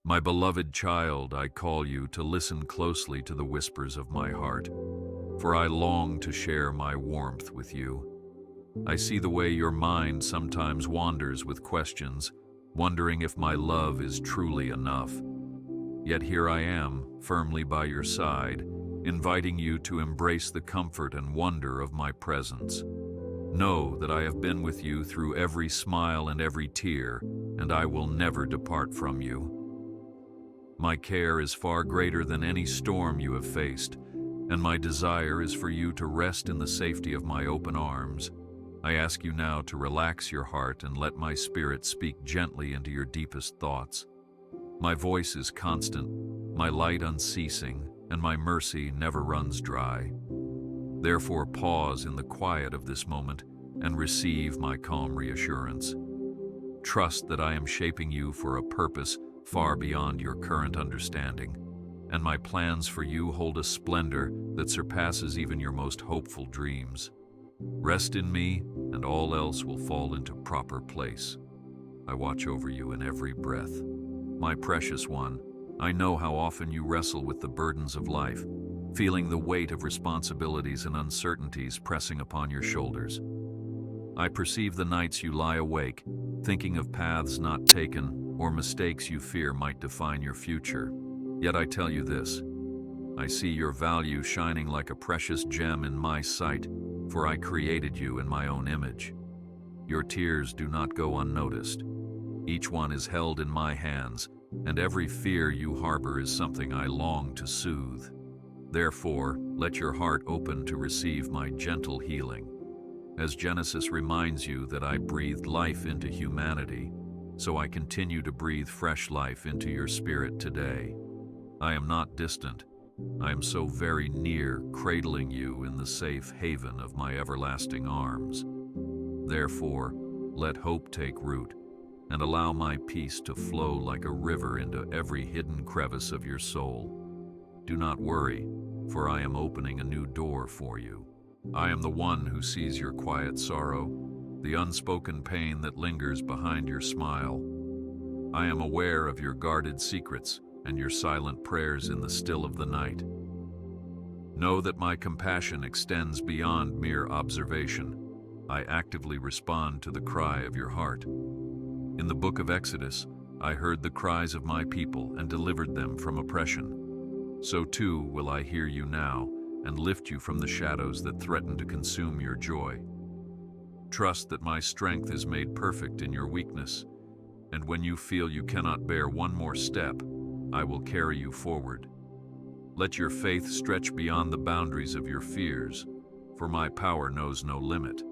My beloved child, I call you to listen closely to the whispers of my heart, for I long to share my warmth with you. I see the way your mind sometimes wanders with questions, wondering if my love is truly enough. Yet here I am, firmly by your side, inviting you to embrace the comfort and wonder of my presence. Know that I have been with you through every smile and every tear, and I will never depart from you. My care is far greater than any storm you have faced, and my desire is for you to rest in the safety of my open arms. I ask you now to relax your heart and let my spirit speak gently into your deepest thoughts. My voice is constant, my light unceasing, and my mercy never runs dry. Therefore, pause in the quiet of this moment and receive my calm reassurance. Trust that I am shaping you for a purpose far beyond your current understanding, and my plans for you hold a splendor that surpasses even your most hopeful dreams. Rest in me, and all else will fall into proper place. I watch over you in every breath. My precious one, I know how often you wrestle with the burdens of life, feeling the weight of responsibilities and uncertainties pressing upon your shoulders. I perceive the nights you lie awake, thinking of paths not taken or mistakes you fear might define your future. Yet I tell you this, I see your value shining like a precious gem in my sight, for I created you in my own image. Your tears do not go unnoticed. Each one is held in my hands, and every fear you harbor is something I long to soothe. Therefore, let your heart open to receive my gentle healing. As Genesis reminds you that I breathed life into humanity, so I continue to breathe fresh life into your spirit today. I am not distant. I am so very near, cradling you in the safe haven of my everlasting arms. Therefore, let hope take root, and allow my peace to flow like a river into every hidden crevice of your soul. Do not worry, for I am opening a new door for you. I am the one who sees your quiet sorrow, the unspoken pain that lingers behind your smile. I am aware of your guarded secrets and your silent prayers in the still of the night. Know that my compassion extends beyond mere observation. I actively respond to the cry of your heart. In the book of Exodus, I heard the cries of my people and delivered them from oppression. So too will I hear you now and lift you from the shadows that threaten to consume your joy. Trust that my strength is made perfect in your weakness, and when you feel you cannot bear one more step, I will carry you forward. Let your faith stretch beyond the boundaries of your fears, for my power knows no limit.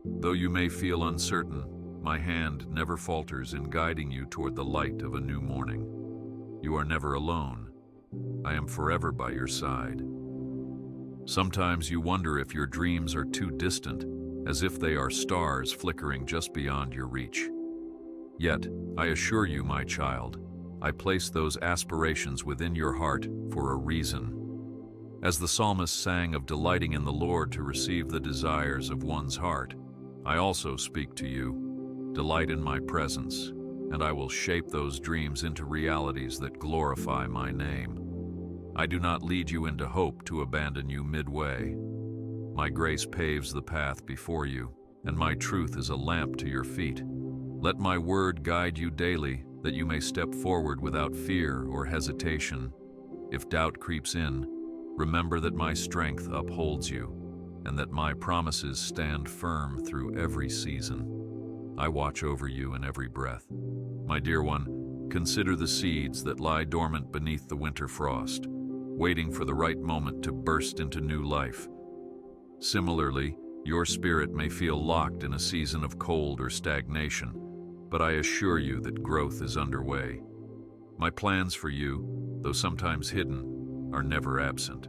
Though you may feel uncertain, my hand never falters in guiding you toward the light of a new morning. You are never alone. I am forever by your side. Sometimes you wonder if your dreams are too distant, as if they are stars flickering just beyond your reach. Yet, I assure you, my child, I place those aspirations within your heart for a reason. As the psalmist sang of delighting in the Lord to receive the desires of one's heart, I also speak to you, delight in my presence, and I will shape those dreams into realities that glorify my name. I do not lead you into hope to abandon you midway. My grace paves the path before you, and my truth is a lamp to your feet. Let my word guide you daily, that you may step forward without fear or hesitation. If doubt creeps in, remember that my strength upholds you, and that my promises stand firm through every season. I watch over you in every breath. My dear one, consider the seeds that lie dormant beneath the winter frost, waiting for the right moment to burst into new life. Similarly, your spirit may feel locked in a season of cold or stagnation, but I assure you that growth is underway. My plans for you, though sometimes hidden, are never absent.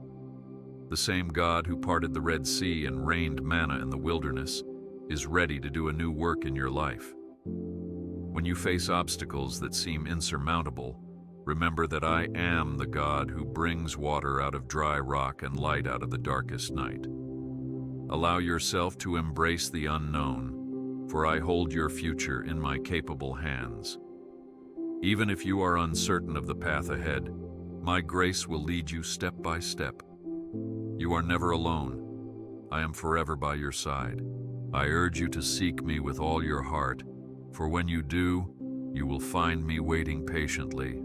The same God who parted the Red Sea and rained manna in the wilderness is ready to do a new work in your life. When you face obstacles that seem insurmountable, remember that I am the God who brings water out of dry rock and light out of the darkest night. Allow yourself to embrace the unknown, for I hold your future in my capable hands. Even if you are uncertain of the path ahead, my grace will lead you step by step. You are never alone. I am forever by your side. I urge you to seek me with all your heart, for when you do, you will find me waiting patiently.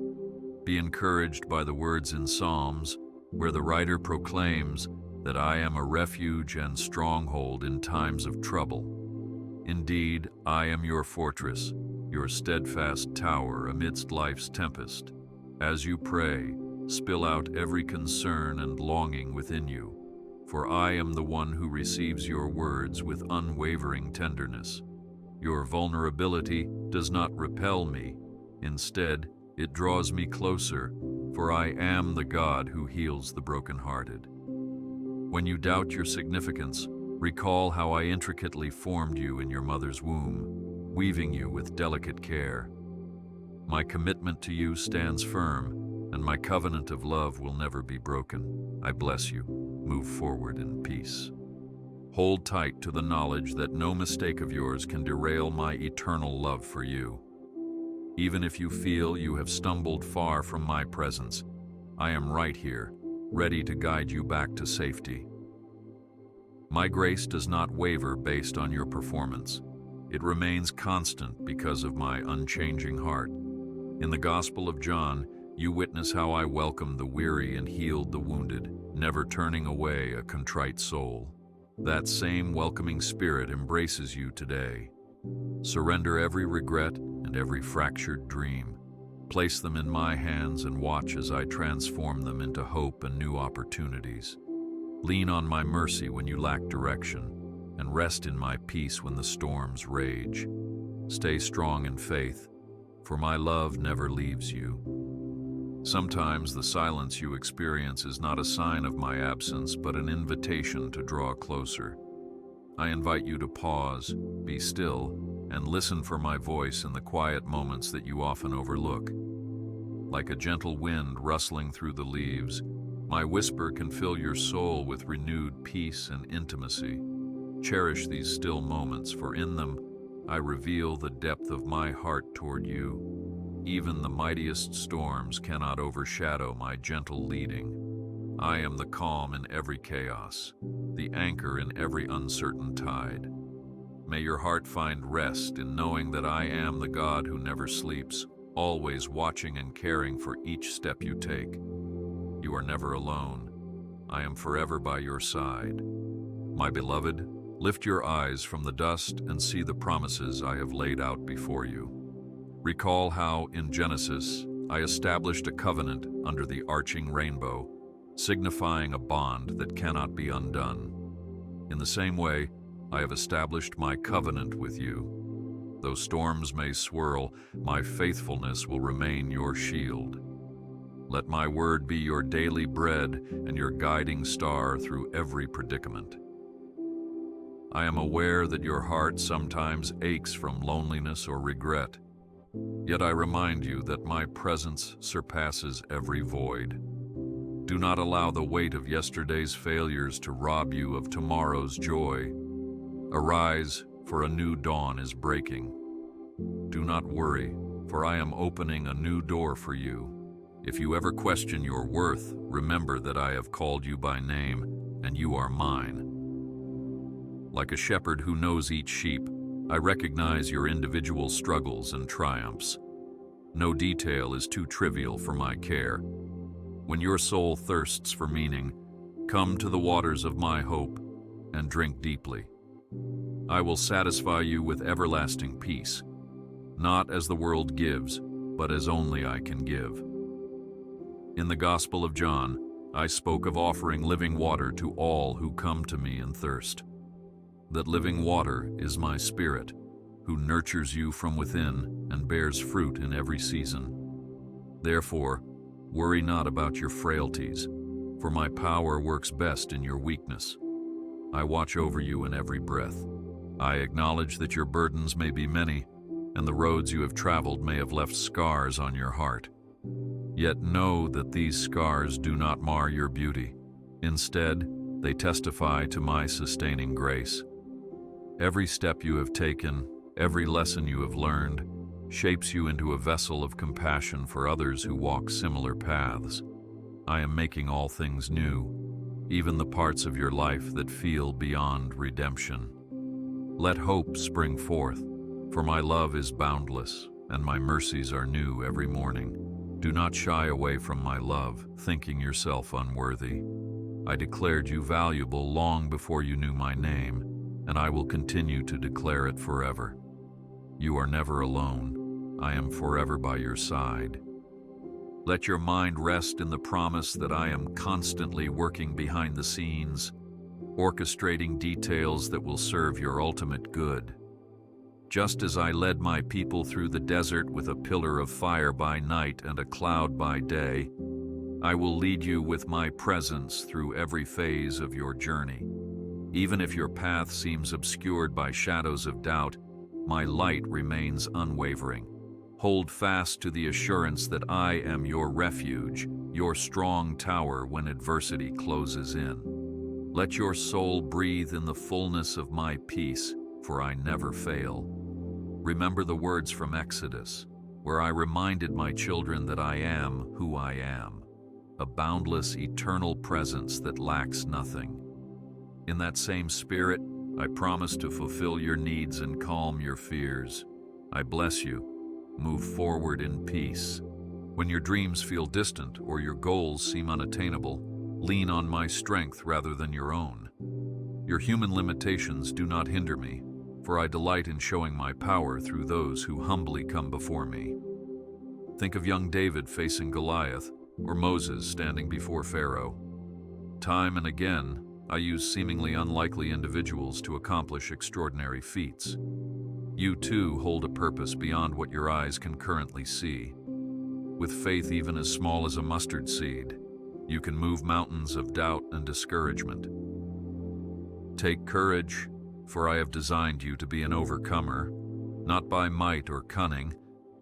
Be encouraged by the words in Psalms, where the writer proclaims that I am a refuge and stronghold in times of trouble. Indeed, I am your fortress, your steadfast tower amidst life's tempest. As you pray, spill out every concern and longing within you, for I am the one who receives your words with unwavering tenderness. Your vulnerability does not repel me. Instead, it draws me closer, for I am the God who heals the brokenhearted. When you doubt your significance, recall how I intricately formed you in your mother's womb, weaving you with delicate care. My commitment to you stands firm, and my covenant of love will never be broken. I bless you. Move forward in peace. Hold tight to the knowledge that no mistake of yours can derail my eternal love for you. Even if you feel you have stumbled far from my presence, I am right here, ready to guide you back to safety. My grace does not waver based on your performance. It remains constant because of my unchanging heart. In the Gospel of John, you witness how I welcomed the weary and healed the wounded, never turning away a contrite soul. That same welcoming spirit embraces you today. Surrender every regret and every fractured dream. Place them in my hands and watch as I transform them into hope and new opportunities. Lean on my mercy when you lack direction, and rest in my peace when the storms rage. Stay strong in faith, for my love never leaves you. Sometimes the silence you experience is not a sign of my absence, but an invitation to draw closer. I invite you to pause, be still, and listen for my voice in the quiet moments that you often overlook. Like a gentle wind rustling through the leaves, my whisper can fill your soul with renewed peace and intimacy. Cherish these still moments, for in them I reveal the depth of my heart toward you. Even the mightiest storms cannot overshadow my gentle leading. I am the calm in every chaos, the anchor in every uncertain tide. May your heart find rest in knowing that I am the God who never sleeps, always watching and caring for each step you take. You are never alone. I am forever by your side. My beloved, lift your eyes from the dust and see the promises I have laid out before you. Recall how, in Genesis, I established a covenant under the arching rainbow, signifying a bond that cannot be undone. In the same way, I have established my covenant with you. Though storms may swirl, my faithfulness will remain your shield. Let my word be your daily bread and your guiding star through every predicament. I am aware that your heart sometimes aches from loneliness or regret. Yet I remind you that my presence surpasses every void. Do not allow the weight of yesterday's failures to rob you of tomorrow's joy. Arise, for a new dawn is breaking. Do not worry, for I am opening a new door for you. If you ever question your worth, remember that I have called you by name, and you are mine. Like a shepherd who knows each sheep, I recognize your individual struggles and triumphs. No detail is too trivial for my care. When your soul thirsts for meaning, come to the waters of my hope and drink deeply. I will satisfy you with everlasting peace, not as the world gives, but as only I can give. In the Gospel of John, I spoke of offering living water to all who come to me in thirst. That living water is my Spirit, who nurtures you from within and bears fruit in every season. Therefore, worry not about your frailties, for my power works best in your weakness. I watch over you in every breath. I acknowledge that your burdens may be many, and the roads you have traveled may have left scars on your heart. Yet know that these scars do not mar your beauty. Instead, they testify to my sustaining grace. Every step you have taken, every lesson you have learned, shapes you into a vessel of compassion for others who walk similar paths. I am making all things new, even the parts of your life that feel beyond redemption. Let hope spring forth, for my love is boundless, and my mercies are new every morning. Do not shy away from my love, thinking yourself unworthy. I declared you valuable long before you knew my name, and I will continue to declare it forever. You are never alone. I am forever by your side. Let your mind rest in the promise that I am constantly working behind the scenes, orchestrating details that will serve your ultimate good. Just as I led my people through the desert with a pillar of fire by night and a cloud by day, I will lead you with my presence through every phase of your journey. Even if your path seems obscured by shadows of doubt, my light remains unwavering. Hold fast to the assurance that I am your refuge, your strong tower when adversity closes in. Let your soul breathe in the fullness of my peace, for I never fail. Remember the words from Exodus, where I reminded my children that I am who I am, a boundless, eternal presence that lacks nothing. In that same spirit, I promise to fulfill your needs and calm your fears. I bless you. Move forward in peace. When your dreams feel distant or your goals seem unattainable, lean on my strength rather than your own. Your human limitations do not hinder me, for I delight in showing my power through those who humbly come before me. Think of young David facing Goliath, or Moses standing before Pharaoh. Time and again, I use seemingly unlikely individuals to accomplish extraordinary feats. You too hold a purpose beyond what your eyes can currently see. With faith even as small as a mustard seed, you can move mountains of doubt and discouragement. Take courage, for I have designed you to be an overcomer, not by might or cunning,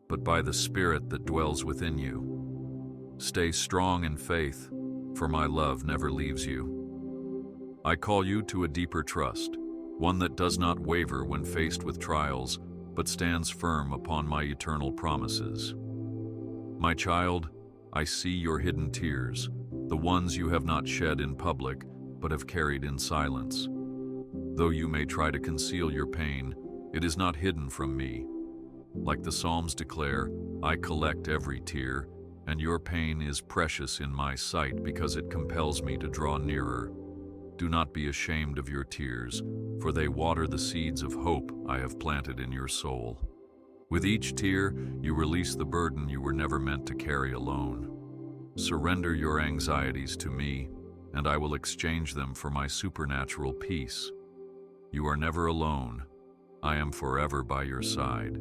but by the Spirit that dwells within you. Stay strong in faith, for my love never leaves you. I call you to a deeper trust, one that does not waver when faced with trials, but stands firm upon my eternal promises. My child, I see your hidden tears, the ones you have not shed in public, but have carried in silence. Though you may try to conceal your pain, it is not hidden from me. Like the Psalms declare, I collect every tear, and your pain is precious in my sight because it compels me to draw nearer. Do not be ashamed of your tears, for they water the seeds of hope I have planted in your soul. With each tear, you release the burden you were never meant to carry alone. Surrender your anxieties to me, and I will exchange them for my supernatural peace. You are never alone. I am forever by your side.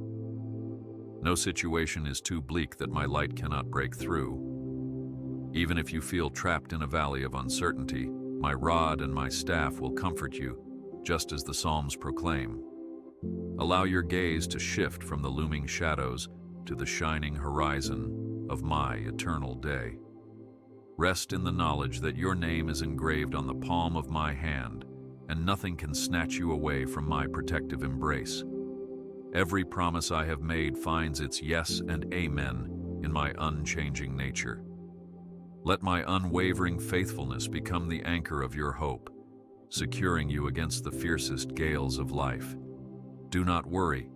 No situation is too bleak that my light cannot break through. Even if you feel trapped in a valley of uncertainty, my rod and my staff will comfort you, just as the Psalms proclaim. Allow your gaze to shift from the looming shadows to the shining horizon of my eternal day. Rest in the knowledge that your name is engraved on the palm of my hand, and nothing can snatch you away from my protective embrace. Every promise I have made finds its yes and amen in my unchanging nature. Let my unwavering faithfulness become the anchor of your hope, securing you against the fiercest gales of life. Do not worry,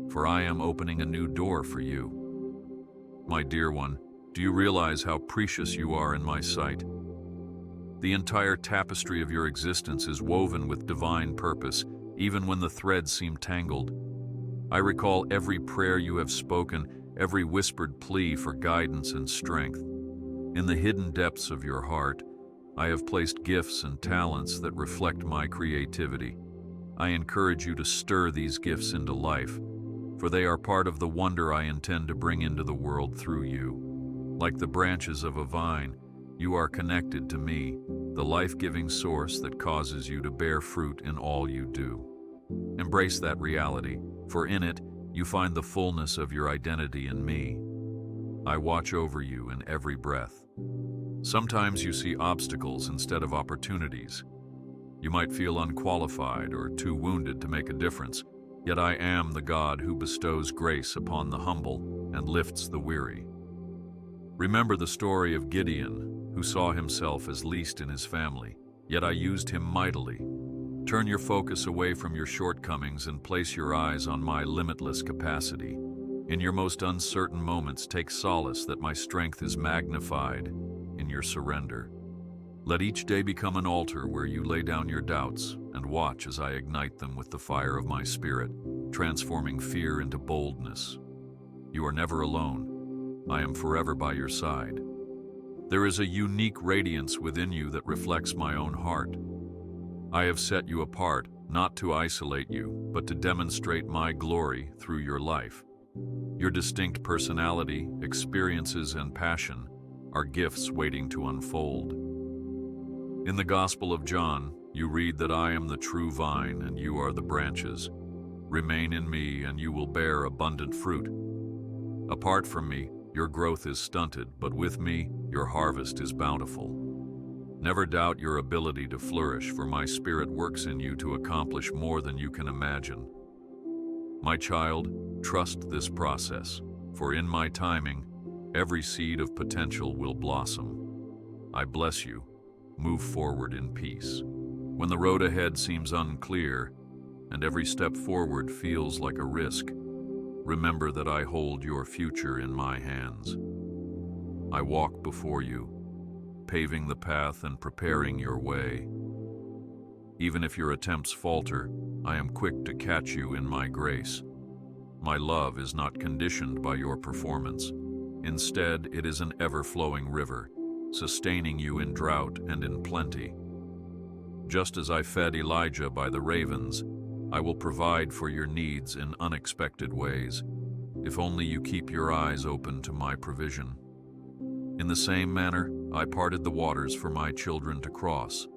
for I am opening a new door for you. My dear one, do you realize how precious you are in my sight? The entire tapestry of your existence is woven with divine purpose, even when the threads seem tangled. I recall every prayer you have spoken, every whispered plea for guidance and strength. In the hidden depths of your heart, I have placed gifts and talents that reflect my creativity. I encourage you to stir these gifts into life, for they are part of the wonder I intend to bring into the world through you. Like the branches of a vine, you are connected to me, the life-giving source that causes you to bear fruit in all you do. Embrace that reality, for in it, you find the fullness of your identity in me. I watch over you in every breath. Sometimes you see obstacles instead of opportunities. You might feel unqualified or too wounded to make a difference, Yet I am the God who bestows grace upon the humble and lifts the weary. Remember the story of Gideon, who saw himself as least in his family, yet I used him mightily. Turn your focus away from your shortcomings and place your eyes on my limitless capacity. In your most uncertain moments, take solace that my strength is magnified in your surrender. Let each day become an altar where you lay down your doubts and watch as I ignite them with the fire of my spirit, transforming fear into boldness. You are never alone. I am forever by your side. There is a unique radiance within you that reflects my own heart. I have set you apart, not to isolate you, but to demonstrate my glory through your life. Your distinct personality, experiences, and passion are gifts waiting to unfold. In the Gospel of John, you read that I am the true vine and you are the branches. Remain in me and you will bear abundant fruit. Apart from me, your growth is stunted, but with me, your harvest is bountiful. Never doubt your ability to flourish, for my Spirit works in you to accomplish more than you can imagine. My child, trust this process, for in my timing, every seed of potential will blossom. I bless you. Move forward in peace. When the road ahead seems unclear and every step forward feels like a risk, remember that I hold your future in my hands. I walk before you, paving the path and preparing your way. Even if your attempts falter, I am quick to catch you in my grace. My love is not conditioned by your performance. Instead, it is an ever-flowing river, sustaining you in drought and in plenty. Just as I fed Elijah by the ravens, I will provide for your needs in unexpected ways, if only you keep your eyes open to my provision. In the same manner, I parted the waters for my children to cross.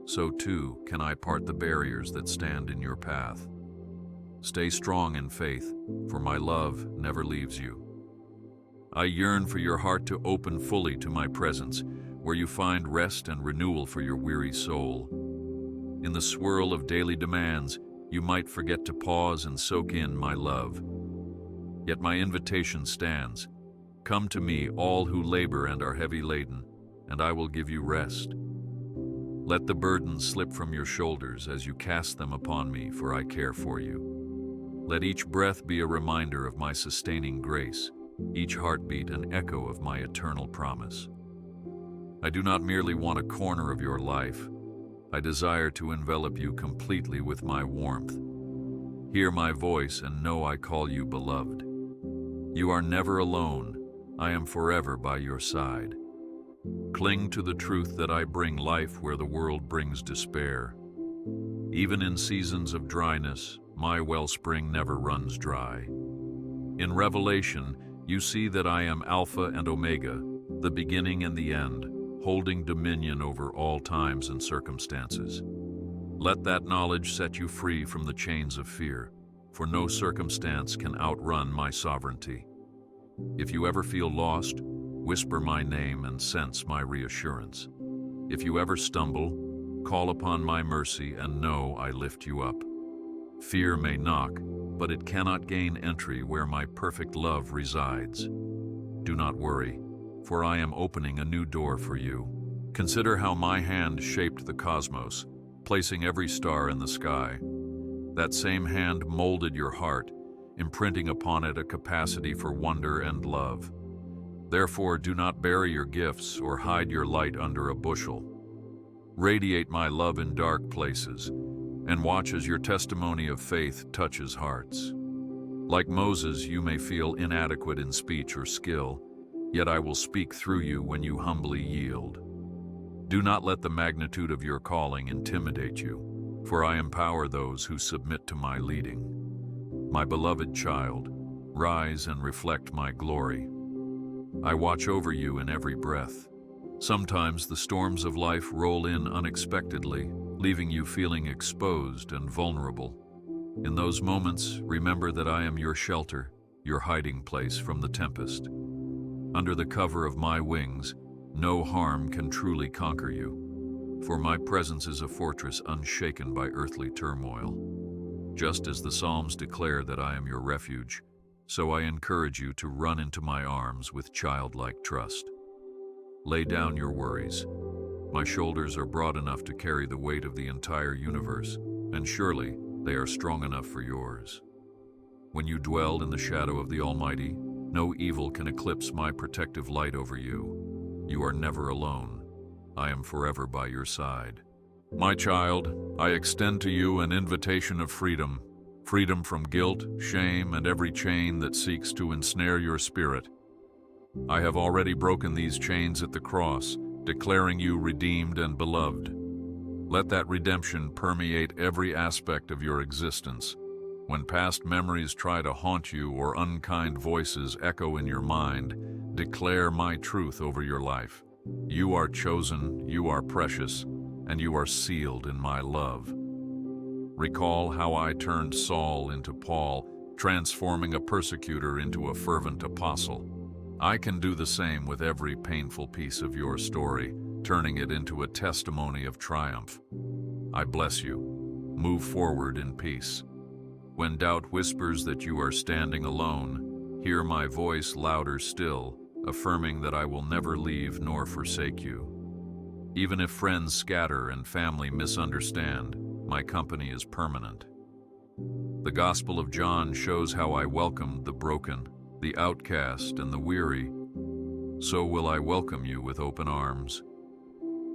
So too can I part the barriers that stand in your path. Stay strong in faith, for my love never leaves you. I yearn for your heart to open fully to my presence, where you find rest and renewal for your weary soul. In the swirl of daily demands, you might forget to pause and soak in my love. Yet my invitation stands. Come to me, all who labor and are heavy laden, and I will give you rest. Let the burdens slip from your shoulders as you cast them upon me, for I care for you. Let each breath be a reminder of my sustaining grace, each heartbeat an echo of my eternal promise. I do not merely want a corner of your life. I desire to envelop you completely with my warmth. Hear my voice and know I call you beloved. You are never alone. I am forever by your side. Cling to the truth that I bring life where the world brings despair. Even in seasons of dryness, my wellspring never runs dry. In Revelation, you see that I am Alpha and Omega, the beginning and the end, holding dominion over all times and circumstances. Let that knowledge set you free from the chains of fear, for no circumstance can outrun my sovereignty. If you ever feel lost, whisper my name and sense my reassurance. If you ever stumble, call upon my mercy and know I lift you up. Fear may knock, but it cannot gain entry where my perfect love resides. Do not worry, for I am opening a new door for you. Consider how my hand shaped the cosmos, placing every star in the sky. That same hand molded your heart, imprinting upon it a capacity for wonder and love. Therefore, do not bury your gifts or hide your light under a bushel. Radiate my love in dark places, and watch as your testimony of faith touches hearts. Like Moses, you may feel inadequate in speech or skill, yet I will speak through you when you humbly yield. Do not let the magnitude of your calling intimidate you, for I empower those who submit to my leading. My beloved child, rise and reflect my glory. I watch over you in every breath. Sometimes the storms of life roll in unexpectedly, leaving you feeling exposed and vulnerable. In those moments, remember that I am your shelter, your hiding place from the tempest. Under the cover of my wings, no harm can truly conquer you, for my presence is a fortress unshaken by earthly turmoil. Just as the Psalms declare that I am your refuge, so I encourage you to run into my arms with childlike trust. Lay down your worries. My shoulders are broad enough to carry the weight of the entire universe, and surely they are strong enough for yours. When you dwell in the shadow of the Almighty, no evil can eclipse my protective light over you. You are never alone. I am forever by your side. My child, I extend to you an invitation of freedom. Freedom from guilt, shame, and every chain that seeks to ensnare your spirit. I have already broken these chains at the cross, declaring you redeemed and beloved. Let that redemption permeate every aspect of your existence. When past memories try to haunt you or unkind voices echo in your mind, declare my truth over your life. You are chosen, you are precious, and you are sealed in my love. Recall how I turned Saul into Paul, transforming a persecutor into a fervent apostle. I can do the same with every painful piece of your story, turning it into a testimony of triumph. I bless you. Move forward in peace. When doubt whispers that you are standing alone, hear my voice louder still, affirming that I will never leave nor forsake you. Even if friends scatter and family misunderstand, my company is permanent. The Gospel of John shows how I welcomed the broken, the outcast, and the weary. So will I welcome you with open arms.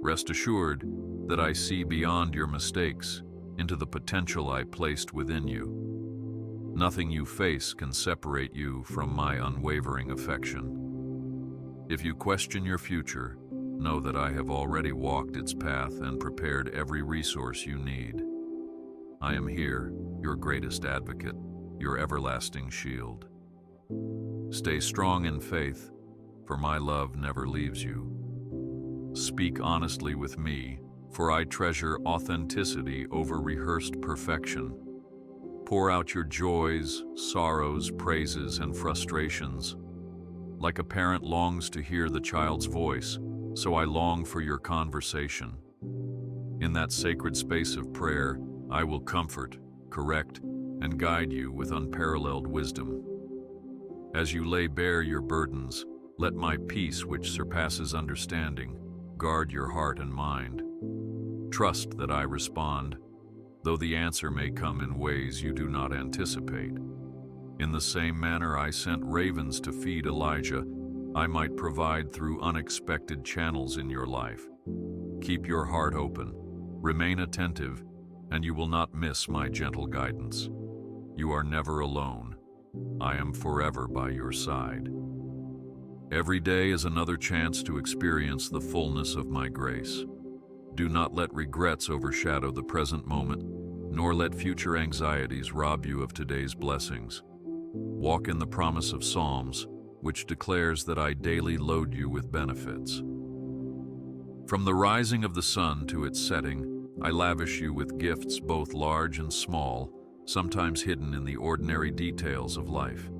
Rest assured that I see beyond your mistakes into the potential I placed within you. Nothing you face can separate you from my unwavering affection. If you question your future, know that I have already walked its path and prepared every resource you need. I am here, your greatest advocate, your everlasting shield. Stay strong in faith, for my love never leaves you. Speak honestly with me, for I treasure authenticity over rehearsed perfection. Pour out your joys, sorrows, praises, and frustrations. Like a parent longs to hear the child's voice, so I long for your conversation. In that sacred space of prayer, I will comfort, correct, and guide you with unparalleled wisdom. As you lay bare your burdens, let my peace, which surpasses understanding, guard your heart and mind. Trust that I respond, though the answer may come in ways you do not anticipate. In the same manner I sent ravens to feed Elijah, I might provide through unexpected channels in your life. Keep your heart open, remain attentive, and you will not miss my gentle guidance. You are never alone. I am forever by your side. Every day is another chance to experience the fullness of my grace. Do not let regrets overshadow the present moment, nor let future anxieties rob you of today's blessings. Walk in the promise of Psalms, which declares that I daily load you with benefits. From the rising of the sun to its setting, I lavish you with gifts both large and small, sometimes hidden in the ordinary details of life.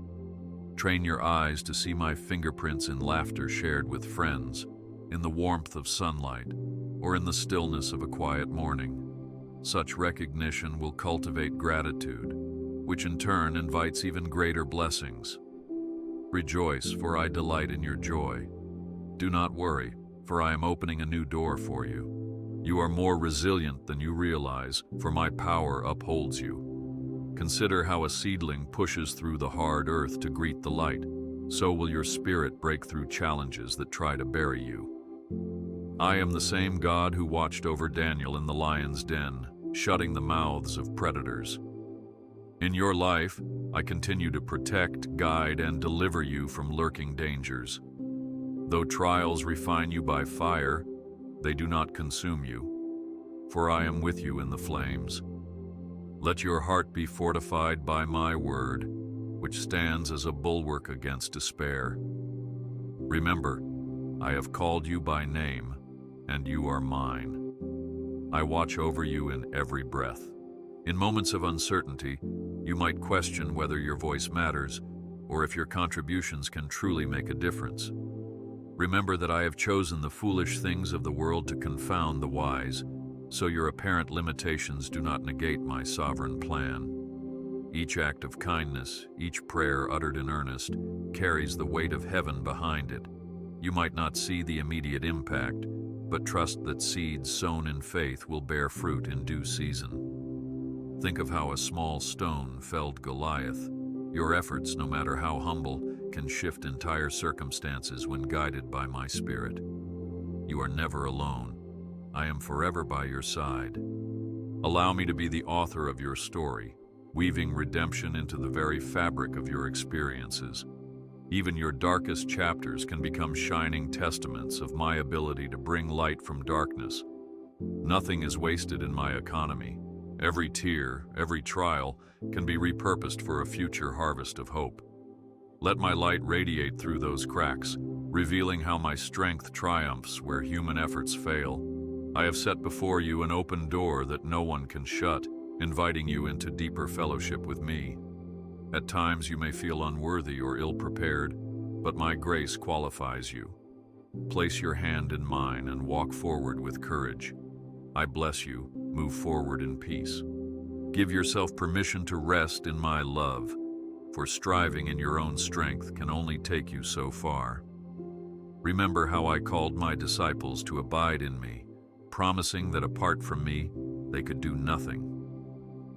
Train your eyes to see my fingerprints in laughter shared with friends, in the warmth of sunlight, or in the stillness of a quiet morning. Such recognition will cultivate gratitude, which in turn invites even greater blessings. Rejoice, for I delight in your joy. Do not worry, for I am opening a new door for you. You are more resilient than you realize, for my power upholds you. Consider how a seedling pushes through the hard earth to greet the light. So will your spirit break through challenges that try to bury you. I am the same God who watched over Daniel in the lion's den, shutting the mouths of predators. In your life, I continue to protect, guide, and deliver you from lurking dangers. Though trials refine you by fire, they do not consume you, for I am with you in the flames. Let your heart be fortified by my word, which stands as a bulwark against despair. Remember, I have called you by name, and you are mine. I watch over you in every breath. In moments of uncertainty, you might question whether your voice matters or if your contributions can truly make a difference. Remember that I have chosen the foolish things of the world to confound the wise, so your apparent limitations do not negate my sovereign plan. Each act of kindness, each prayer uttered in earnest, carries the weight of heaven behind it. You might not see the immediate impact, but trust that seeds sown in faith will bear fruit in due season. Think of how a small stone felled Goliath. Your efforts, no matter how humble, can shift entire circumstances when guided by my Spirit. You are never alone. I am forever by your side. Allow me to be the author of your story, weaving redemption into the very fabric of your experiences. Even your darkest chapters can become shining testaments of my ability to bring light from darkness. Nothing is wasted in my economy. Every tear, every trial can be repurposed for a future harvest of hope. Let my light radiate through those cracks, revealing how my strength triumphs where human efforts fail. I have set before you an open door that no one can shut, inviting you into deeper fellowship with me. At times you may feel unworthy or ill-prepared, but my grace qualifies you. Place your hand in mine and walk forward with courage. I bless you. Move forward in peace. Give yourself permission to rest in my love, for striving in your own strength can only take you so far. Remember how I called my disciples to abide in me, promising that apart from me, they could do nothing.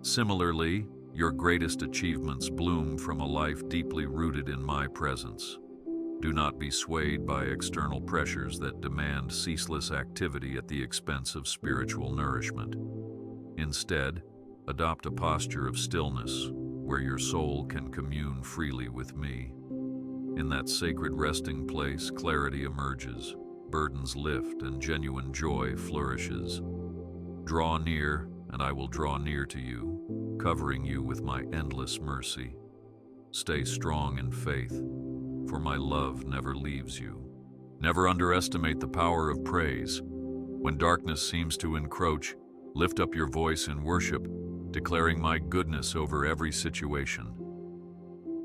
Similarly, your greatest achievements bloom from a life deeply rooted in my presence. Do not be swayed by external pressures that demand ceaseless activity at the expense of spiritual nourishment. Instead, adopt a posture of stillness where your soul can commune freely with me. In that sacred resting place, clarity emerges, burdens lift, and genuine joy flourishes. Draw near, and I will draw near to you, covering you with my endless mercy. Stay strong in faith, for my love never leaves you. Never underestimate the power of praise. When darkness seems to encroach, lift up your voice in worship, declaring my goodness over every situation.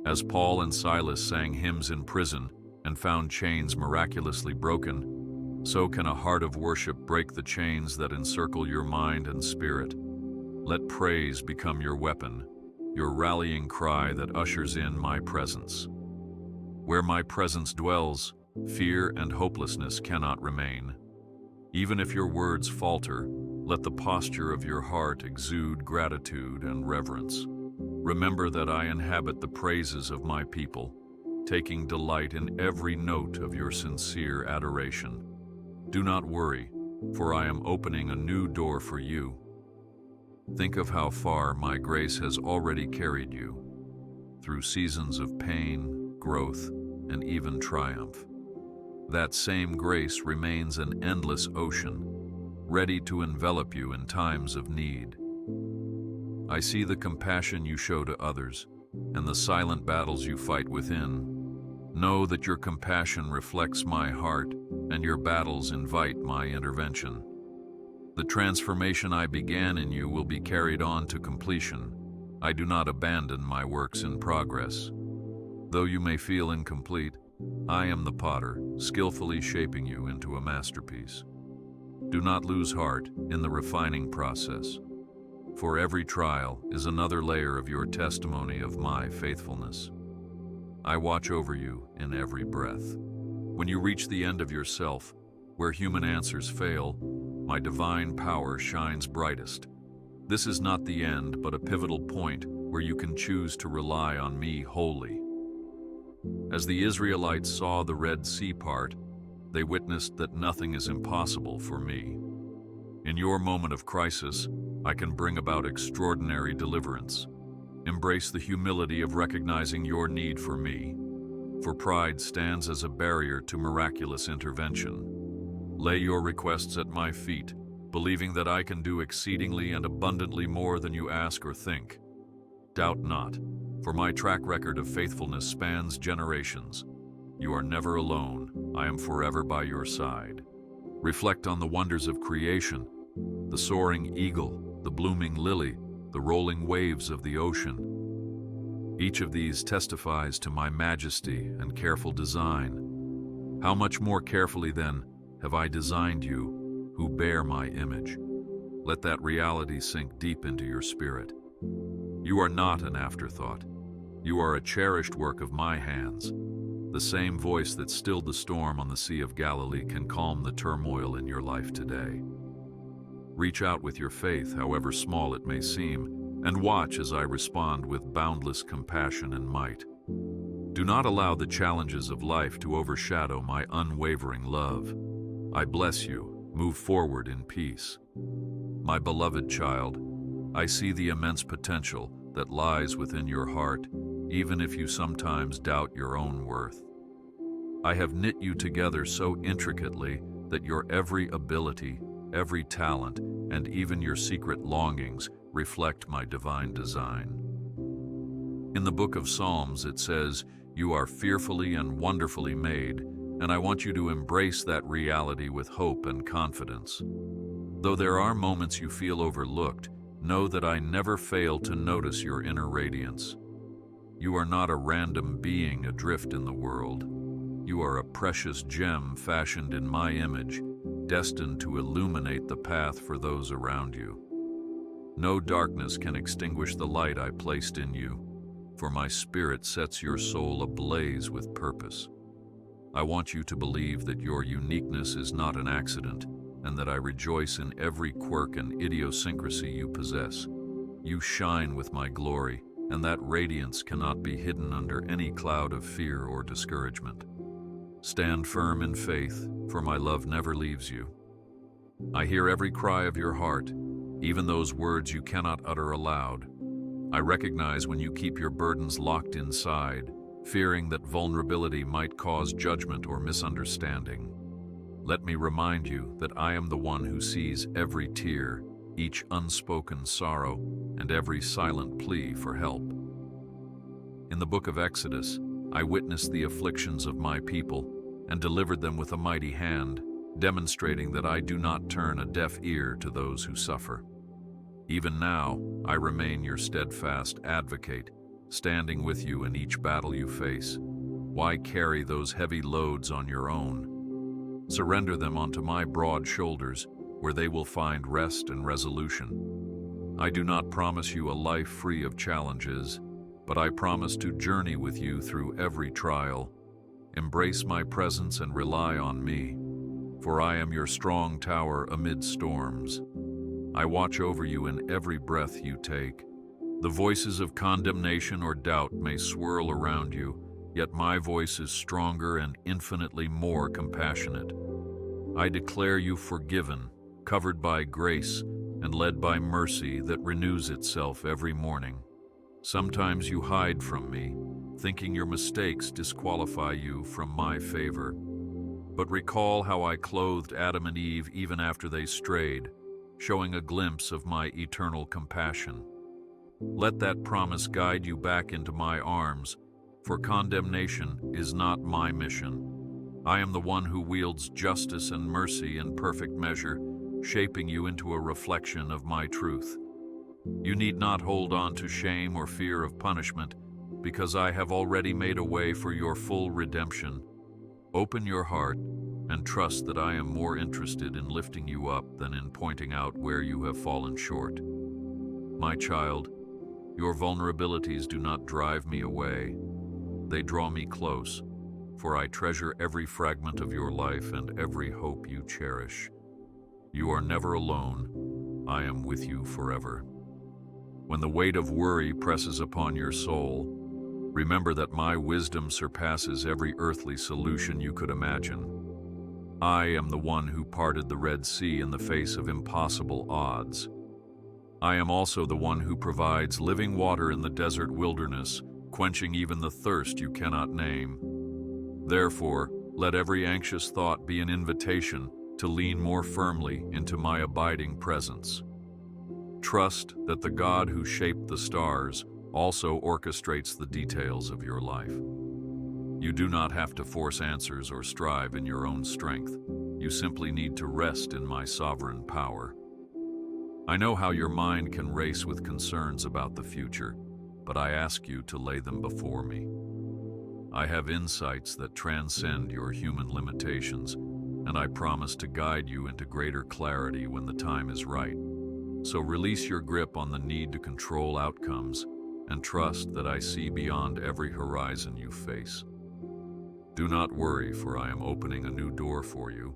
As Paul and Silas sang hymns in prison and found chains miraculously broken, so can a heart of worship break the chains that encircle your mind and spirit. Let praise become your weapon, your rallying cry that ushers in my presence. Where my presence dwells, fear and hopelessness cannot remain. Even if your words falter, let the posture of your heart exude gratitude and reverence. Remember that I inhabit the praises of my people, taking delight in every note of your sincere adoration. Do not worry, for I am opening a new door for you. Think of how far my grace has already carried you, through seasons of pain, growth, and even triumph. That same grace remains an endless ocean, ready to envelop you in times of need. I see the compassion you show to others and the silent battles you fight within. Know that your compassion reflects my heart and your battles invite my intervention. The transformation I began in you will be carried on to completion. I do not abandon my works in progress. Though you may feel incomplete, I am the potter, skillfully shaping you into a masterpiece. Do not lose heart in the refining process, for every trial is another layer of your testimony of my faithfulness. I watch over you in every breath. When you reach the end of yourself, where human answers fail, my divine power shines brightest. This is not the end, but a pivotal point where you can choose to rely on me wholly. As the Israelites saw the Red Sea part, they witnessed that nothing is impossible for me. In your moment of crisis, I can bring about extraordinary deliverance. Embrace the humility of recognizing your need for me, for pride stands as a barrier to miraculous intervention. Lay your requests at my feet, believing that I can do exceedingly and abundantly more than you ask or think. Doubt not, for my track record of faithfulness spans generations. You are never alone. I am forever by your side. Reflect on the wonders of creation, the soaring eagle, the blooming lily, the rolling waves of the ocean. Each of these testifies to my majesty and careful design. How much more carefully, then, have I designed you, who bear my image? Let that reality sink deep into your spirit. You are not an afterthought. You are a cherished work of my hands. The same voice that stilled the storm on the Sea of Galilee can calm the turmoil in your life today. Reach out with your faith, however small it may seem, and watch as I respond with boundless compassion and might. Do not allow the challenges of life to overshadow my unwavering love. I bless you. Move forward in peace. My beloved child, I see the immense potential that lies within your heart, even if you sometimes doubt your own worth. I have knit you together so intricately that your every ability, every talent, and even your secret longings reflect my divine design. In the book of Psalms, it says, "You are fearfully and wonderfully made," and I want you to embrace that reality with hope and confidence. Though there are moments you feel overlooked, know that I never fail to notice your inner radiance. You are not a random being adrift in the world. You are a precious gem fashioned in my image, destined to illuminate the path for those around you. No darkness can extinguish the light I placed in you, for my spirit sets your soul ablaze with purpose. I want you to believe that your uniqueness is not an accident, and that I rejoice in every quirk and idiosyncrasy you possess. You shine with my glory, and that radiance cannot be hidden under any cloud of fear or discouragement. Stand firm in faith, for my love never leaves you. I hear every cry of your heart, even those words you cannot utter aloud. I recognize when you keep your burdens locked inside, fearing that vulnerability might cause judgment or misunderstanding. Let me remind you that I am the one who sees every tear, each unspoken sorrow, and every silent plea for help. In the book of Exodus, I witnessed the afflictions of my people and delivered them with a mighty hand, demonstrating that I do not turn a deaf ear to those who suffer. Even now, I remain your steadfast advocate, standing with you in each battle you face. Why carry those heavy loads on your own? Surrender them onto my broad shoulders, where they will find rest and resolution. I do not promise you a life free of challenges, but I promise to journey with you through every trial. Embrace my presence and rely on me, for I am your strong tower amid storms. I watch over you in every breath you take. The voices of condemnation or doubt may swirl around you, yet my voice is stronger and infinitely more compassionate. I declare you forgiven, covered by grace, and led by mercy that renews itself every morning. Sometimes you hide from me, thinking your mistakes disqualify you from my favor. But recall how I clothed Adam and Eve even after they strayed, showing a glimpse of my eternal compassion. Let that promise guide you back into my arms, for condemnation is not my mission. I am the one who wields justice and mercy in perfect measure, shaping you into a reflection of my truth. You need not hold on to shame or fear of punishment, because I have already made a way for your full redemption. Open your heart and trust that I am more interested in lifting you up than in pointing out where you have fallen short. My child, your vulnerabilities do not drive me away. They draw me close, for I treasure every fragment of your life and every hope you cherish. You are never alone. I am with you forever. When the weight of worry presses upon your soul, remember that my wisdom surpasses every earthly solution you could imagine. I am the one who parted the Red Sea in the face of impossible odds. I am also the one who provides living water in the desert wilderness, quenching even the thirst you cannot name. Therefore, let every anxious thought be an invitation to lean more firmly into my abiding presence. Trust that the God who shaped the stars also orchestrates the details of your life. You do not have to force answers or strive in your own strength. You simply need to rest in my sovereign power. I know how your mind can race with concerns about the future, but I ask you to lay them before me. I have insights that transcend your human limitations, and I promise to guide you into greater clarity when the time is right. So release your grip on the need to control outcomes and trust that I see beyond every horizon you face. Do not worry, for I am opening a new door for you.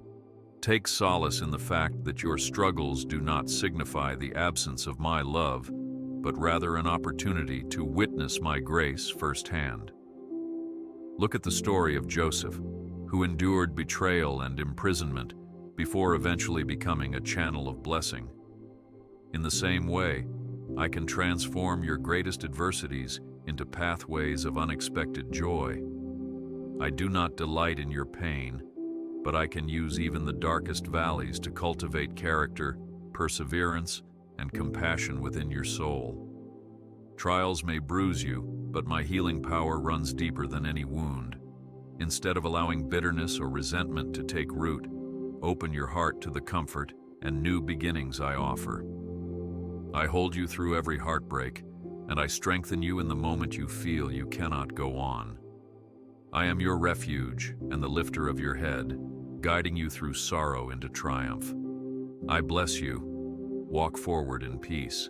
Take solace in the fact that your struggles do not signify the absence of my love, but rather an opportunity to witness my grace firsthand. Look at the story of Joseph, who endured betrayal and imprisonment before eventually becoming a channel of blessing. In the same way, I can transform your greatest adversities into pathways of unexpected joy. I do not delight in your pain, but I can use even the darkest valleys to cultivate character, perseverance, and compassion within your soul. Trials may bruise you, but my healing power runs deeper than any wound. Instead of allowing bitterness or resentment to take root, open your heart to the comfort and new beginnings I offer. I hold you through every heartbreak, and I strengthen you in the moment you feel you cannot go on. I am your refuge and the lifter of your head, guiding you through sorrow into triumph. I bless you. Walk forward in peace.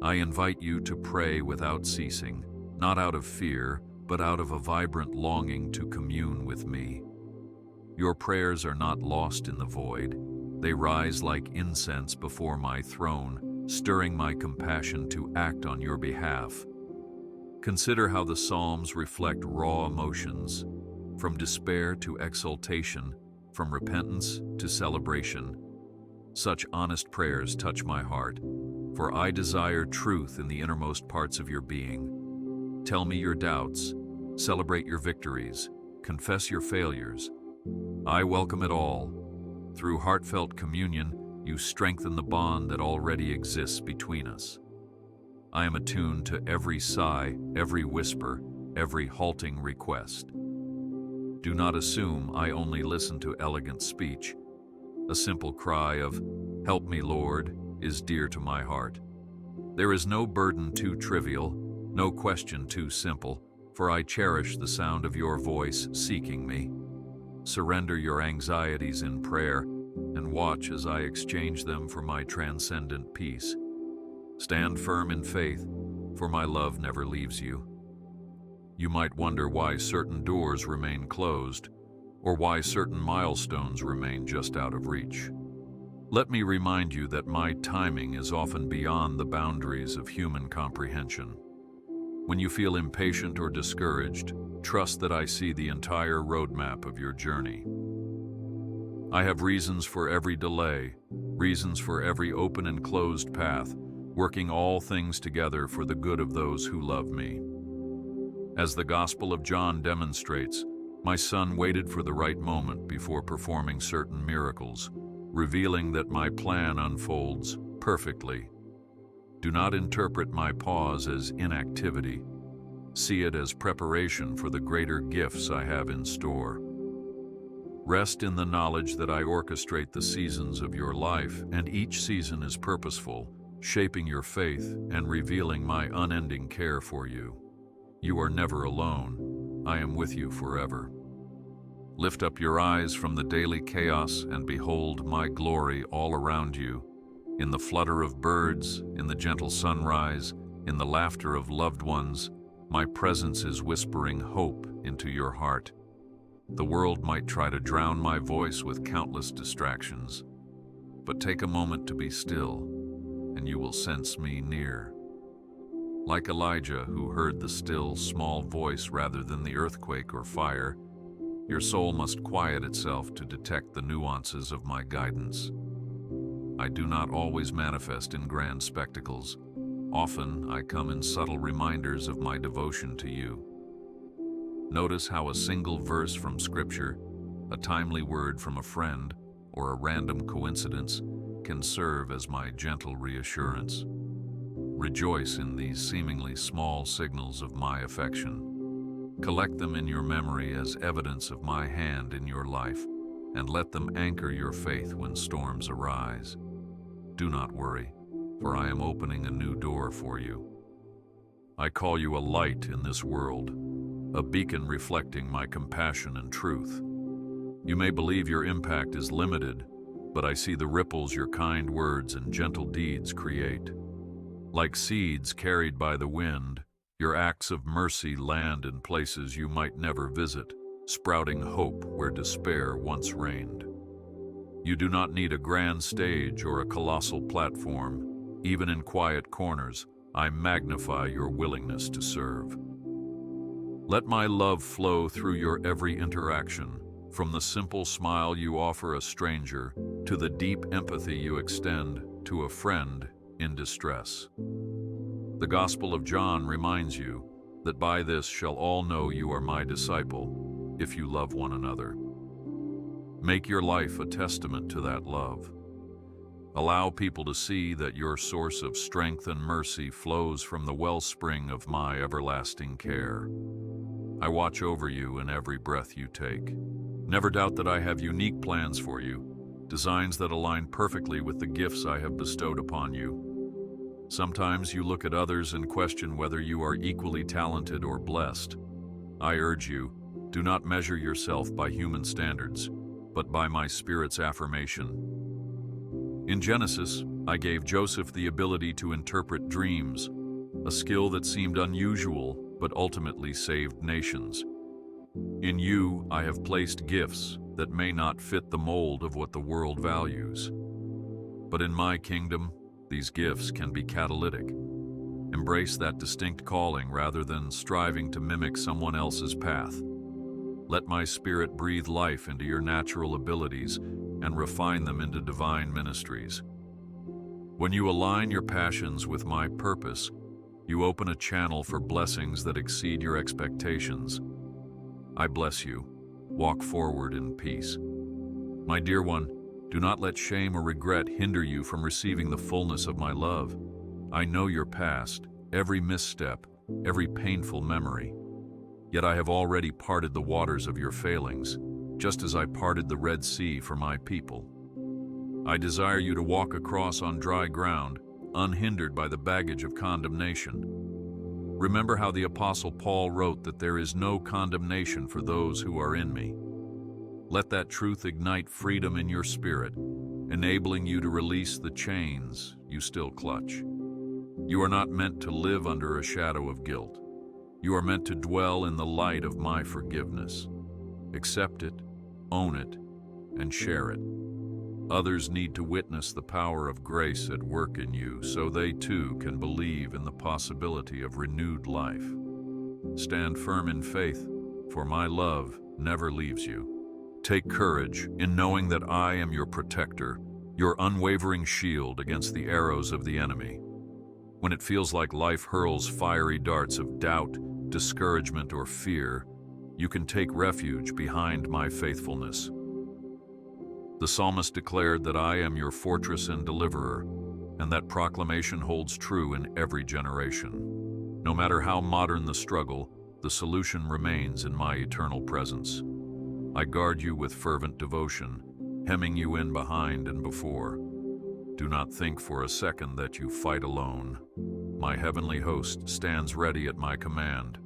I invite you to pray without ceasing, not out of fear, but out of a vibrant longing to commune with me. Your prayers are not lost in the void. They rise like incense before my throne, stirring my compassion to act on your behalf. Consider how the Psalms reflect raw emotions, from despair to exultation, from repentance to celebration. Such honest prayers touch my heart, for I desire truth in the innermost parts of your being. Tell me your doubts, celebrate your victories, confess your failures. I welcome it all. Through heartfelt communion, you strengthen the bond that already exists between us. I am attuned to every sigh, every whisper, every halting request. Do not assume I only listen to elegant speech. A simple cry of, "Help me, Lord," is dear to my heart. There is no burden too trivial, no question too simple, for I cherish the sound of your voice seeking me. Surrender your anxieties in prayer and watch as I exchange them for my transcendent peace. Stand firm in faith, for my love never leaves you. You might wonder why certain doors remain closed, or why certain milestones remain just out of reach. Let me remind you that my timing is often beyond the boundaries of human comprehension. When you feel impatient or discouraged, trust that I see the entire roadmap of your journey. I have reasons for every delay, reasons for every open and closed path, working all things together for the good of those who love me. As the Gospel of John demonstrates, my son waited for the right moment before performing certain miracles, revealing that my plan unfolds perfectly. Do not interpret my pause as inactivity. See it as preparation for the greater gifts I have in store. Rest in the knowledge that I orchestrate the seasons of your life, and each season is purposeful, shaping your faith and revealing my unending care for you. You are never alone. I am with you forever. Lift up your eyes from the daily chaos and behold my glory all around you. In the flutter of birds, in the gentle sunrise, in the laughter of loved ones, my presence is whispering hope into your heart. The world might try to drown my voice with countless distractions, but take a moment to be still, and you will sense me near. Like Elijah, who heard the still, small voice rather than the earthquake or fire, your soul must quiet itself to detect the nuances of my guidance. I do not always manifest in grand spectacles. Often, I come in subtle reminders of my devotion to you. Notice how a single verse from Scripture, a timely word from a friend, or a random coincidence can serve as my gentle reassurance. Rejoice in these seemingly small signals of my affection. Collect them in your memory as evidence of my hand in your life, and let them anchor your faith when storms arise. Do not worry, for I am opening a new door for you. I call you a light in this world, a beacon reflecting my compassion and truth. You may believe your impact is limited, but I see the ripples your kind words and gentle deeds create. Like seeds carried by the wind, your acts of mercy land in places you might never visit, sprouting hope where despair once reigned. You do not need a grand stage or a colossal platform. Even in quiet corners, I magnify your willingness to serve. Let my love flow through your every interaction, from the simple smile you offer a stranger to the deep empathy you extend to a friend in distress. The Gospel of John reminds you that by this shall all know you are my disciple, if you love one another. Make your life a testament to that love. Allow people to see that your source of strength and mercy flows from the wellspring of my everlasting care. I watch over you in every breath you take. Never doubt that I have unique plans for you, designs that align perfectly with the gifts I have bestowed upon you. Sometimes you look at others and question whether you are equally talented or blessed. I urge you, do not measure yourself by human standards, but by my Spirit's affirmation. In Genesis, I gave Joseph the ability to interpret dreams, a skill that seemed unusual but ultimately saved nations. In you, I have placed gifts that may not fit the mold of what the world values. But in my kingdom, these gifts can be catalytic. Embrace that distinct calling rather than striving to mimic someone else's path. Let my Spirit breathe life into your natural abilities and refine them into divine ministries. When you align your passions with my purpose, you open a channel for blessings that exceed your expectations. I bless you. Walk forward in peace. My dear one, do not let shame or regret hinder you from receiving the fullness of my love. I know your past, every misstep, every painful memory. Yet I have already parted the waters of your failings, just as I parted the Red Sea for my people. I desire you to walk across on dry ground, unhindered by the baggage of condemnation. Remember how the Apostle Paul wrote that there is no condemnation for those who are in me. Let that truth ignite freedom in your spirit, enabling you to release the chains you still clutch. You are not meant to live under a shadow of guilt. You are meant to dwell in the light of my forgiveness. Accept it, own it, and share it. Others need to witness the power of grace at work in you so they too can believe in the possibility of renewed life. Stand firm in faith, for my love never leaves you. Take courage in knowing that I am your protector, your unwavering shield against the arrows of the enemy. When it feels like life hurls fiery darts of doubt, discouragement, or fear, you can take refuge behind my faithfulness. The psalmist declared that I am your fortress and deliverer, and that proclamation holds true in every generation. No matter how modern the struggle, the solution remains in my eternal presence. I guard you with fervent devotion, hemming you in behind and before. Do not think for a second that you fight alone. My heavenly host stands ready at my command.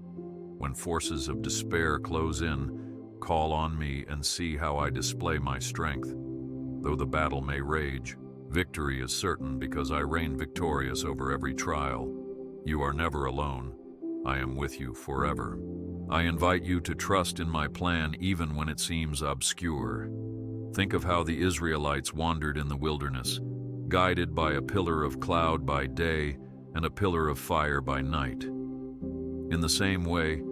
When forces of despair close in, call on me and see how I display my strength. Though the battle may rage, victory is certain because I reign victorious over every trial. You are never alone. I am with you forever. I invite you to trust in my plan even when it seems obscure. Think of how the Israelites wandered in the wilderness, guided by a pillar of cloud by day and a pillar of fire by night. In the same way,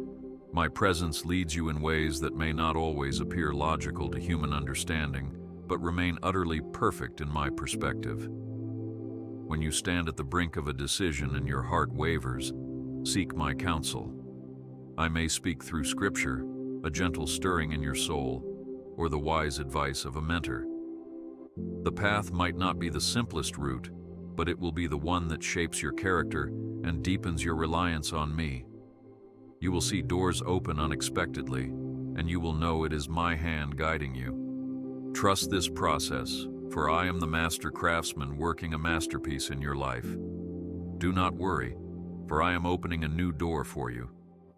my presence leads you in ways that may not always appear logical to human understanding, but remain utterly perfect in my perspective. When you stand at the brink of a decision and your heart wavers, seek my counsel. I may speak through Scripture, a gentle stirring in your soul, or the wise advice of a mentor. The path might not be the simplest route, but it will be the one that shapes your character and deepens your reliance on me. You will see doors open unexpectedly, and you will know it is my hand guiding you. Trust this process, for I am the master craftsman working a masterpiece in your life. Do not worry, for I am opening a new door for you.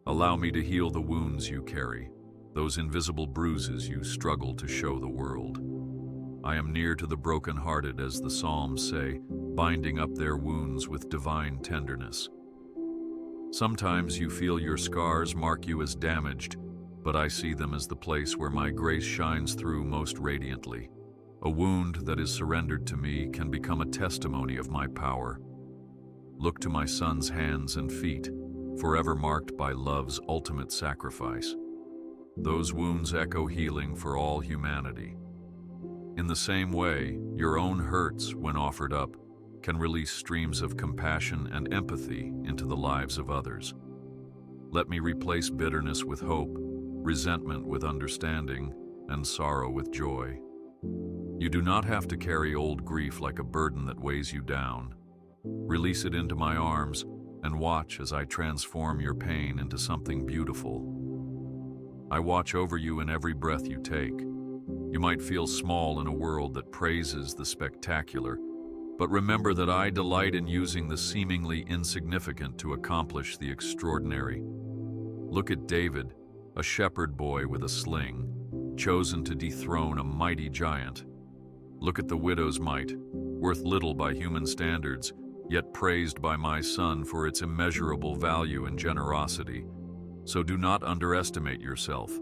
Allow me to heal the wounds you carry, those invisible bruises you struggle to show the world. I am near to the brokenhearted, as the Psalms say, binding up their wounds with divine tenderness. Sometimes you feel your scars mark you as damaged, but I see them as the place where my grace shines through most radiantly. A wound that is surrendered to me can become a testimony of my power. Look to my son's hands and feet, forever marked by love's ultimate sacrifice. Those wounds echo healing for all humanity. In the same way, your own hurts, when offered up, can release streams of compassion and empathy into the lives of others. Let me replace bitterness with hope, resentment with understanding, and sorrow with joy. You do not have to carry old grief like a burden that weighs you down. Release it into my arms and watch as I transform your pain into something beautiful. I watch over you in every breath you take. You might feel small in a world that praises the spectacular, but remember that I delight in using the seemingly insignificant to accomplish the extraordinary. Look at David, a shepherd boy with a sling, chosen to dethrone a mighty giant. Look at the widow's mite, worth little by human standards, yet praised by my Son for its immeasurable value and generosity. So do not underestimate yourself.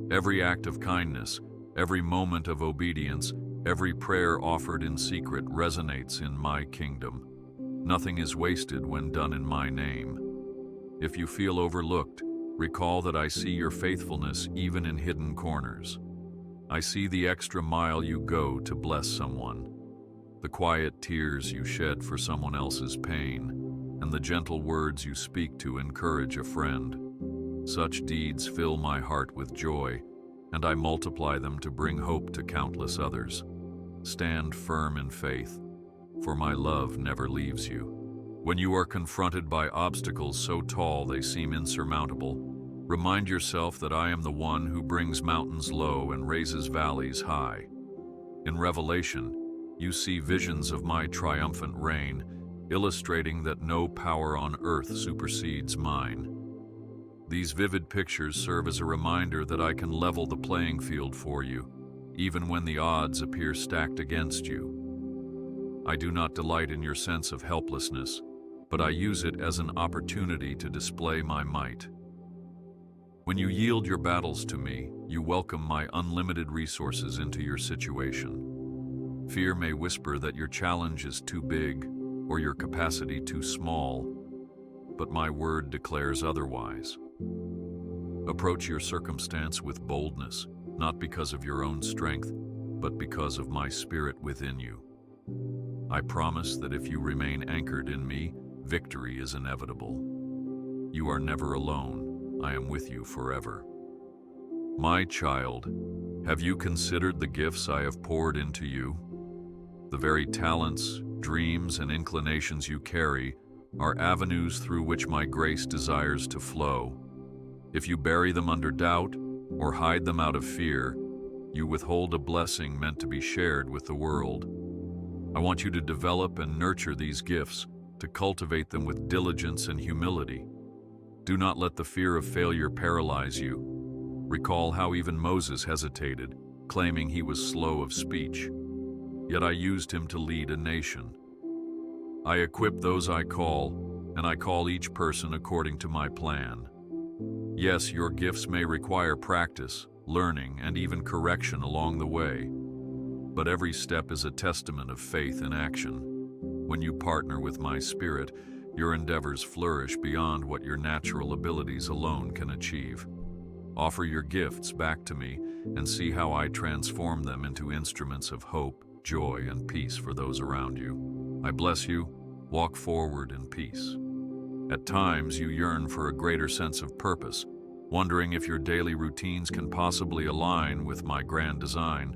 Every act of kindness, every moment of obedience, every prayer offered in secret resonates in my kingdom. Nothing is wasted when done in my name. If you feel overlooked, recall that I see your faithfulness even in hidden corners. I see the extra mile you go to bless someone, the quiet tears you shed for someone else's pain, and the gentle words you speak to encourage a friend. Such deeds fill my heart with joy, and I multiply them to bring hope to countless others. Stand firm in faith, for my love never leaves you. When you are confronted by obstacles so tall they seem insurmountable, remind yourself that I am the one who brings mountains low and raises valleys high. In Revelation, you see visions of my triumphant reign, illustrating that no power on earth supersedes mine. These vivid pictures serve as a reminder that I can level the playing field for you, even when the odds appear stacked against you. I do not delight in your sense of helplessness, but I use it as an opportunity to display my might. When you yield your battles to me, you welcome my unlimited resources into your situation. Fear may whisper that your challenge is too big or your capacity too small, but my word declares otherwise. Approach your circumstance with boldness, not because of your own strength, but because of my spirit within you. I promise that if you remain anchored in me, victory is inevitable. You are never alone. I am with you forever. My child, have you considered the gifts I have poured into you? The very talents, dreams, and inclinations you carry are avenues through which my grace desires to flow. If you bury them under doubt or hide them out of fear, you withhold a blessing meant to be shared with the world. I want you to develop and nurture these gifts, to cultivate them with diligence and humility. Do not let the fear of failure paralyze you. Recall how even Moses hesitated, claiming he was slow of speech. Yet I used him to lead a nation. I equip those I call, and I call each person according to my plan. Yes, your gifts may require practice, learning, and even correction along the way. But every step is a testament of faith in action. When you partner with my spirit, your endeavors flourish beyond what your natural abilities alone can achieve. Offer your gifts back to me and see how I transform them into instruments of hope, joy, and peace for those around you. I bless you. Walk forward in peace. At times, you yearn for a greater sense of purpose, wondering if your daily routines can possibly align with my grand design.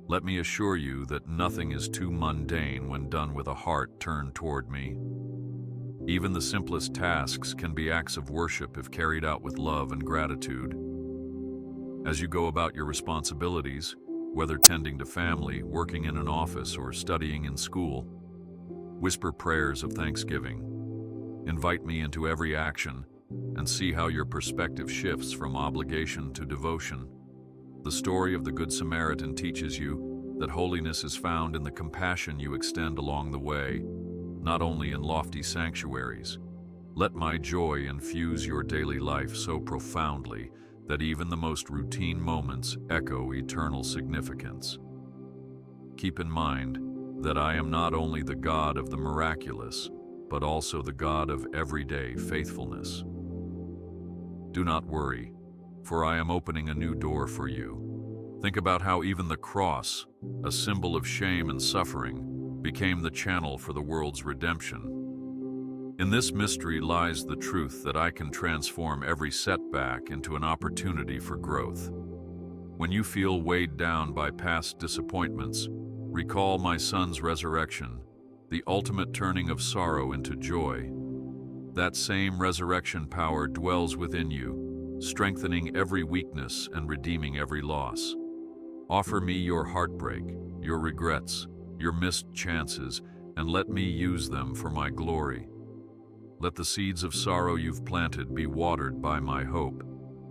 Let me assure you that nothing is too mundane when done with a heart turned toward me. Even the simplest tasks can be acts of worship if carried out with love and gratitude. As you go about your responsibilities, whether tending to family, working in an office, or studying in school, whisper prayers of thanksgiving. Invite me into every action and see how your perspective shifts from obligation to devotion. The story of the Good Samaritan teaches you that holiness is found in the compassion you extend along the way, not only in lofty sanctuaries. Let my joy infuse your daily life so profoundly that even the most routine moments echo eternal significance. Keep in mind that I am not only the God of the miraculous, but also the God of everyday faithfulness. Do not worry, for I am opening a new door for you. Think about how even the cross, a symbol of shame and suffering, became the channel for the world's redemption. In this mystery lies the truth that I can transform every setback into an opportunity for growth. When you feel weighed down by past disappointments, recall my Son's resurrection, the ultimate turning of sorrow into joy. That same resurrection power dwells within you, strengthening every weakness and redeeming every loss. Offer me your heartbreak, your regrets, your missed chances, and let me use them for my glory. Let the seeds of sorrow you've planted be watered by my hope,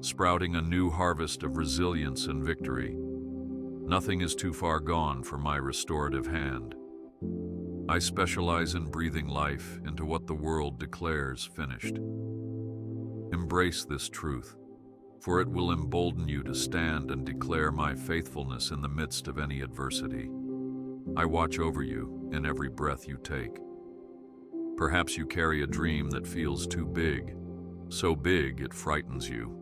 sprouting a new harvest of resilience and victory. Nothing is too far gone for my restorative hand. I specialize in breathing life into what the world declares finished. Embrace this truth, for it will embolden you to stand and declare my faithfulness in the midst of any adversity. I watch over you in every breath you take. Perhaps you carry a dream that feels too big, so big it frightens you.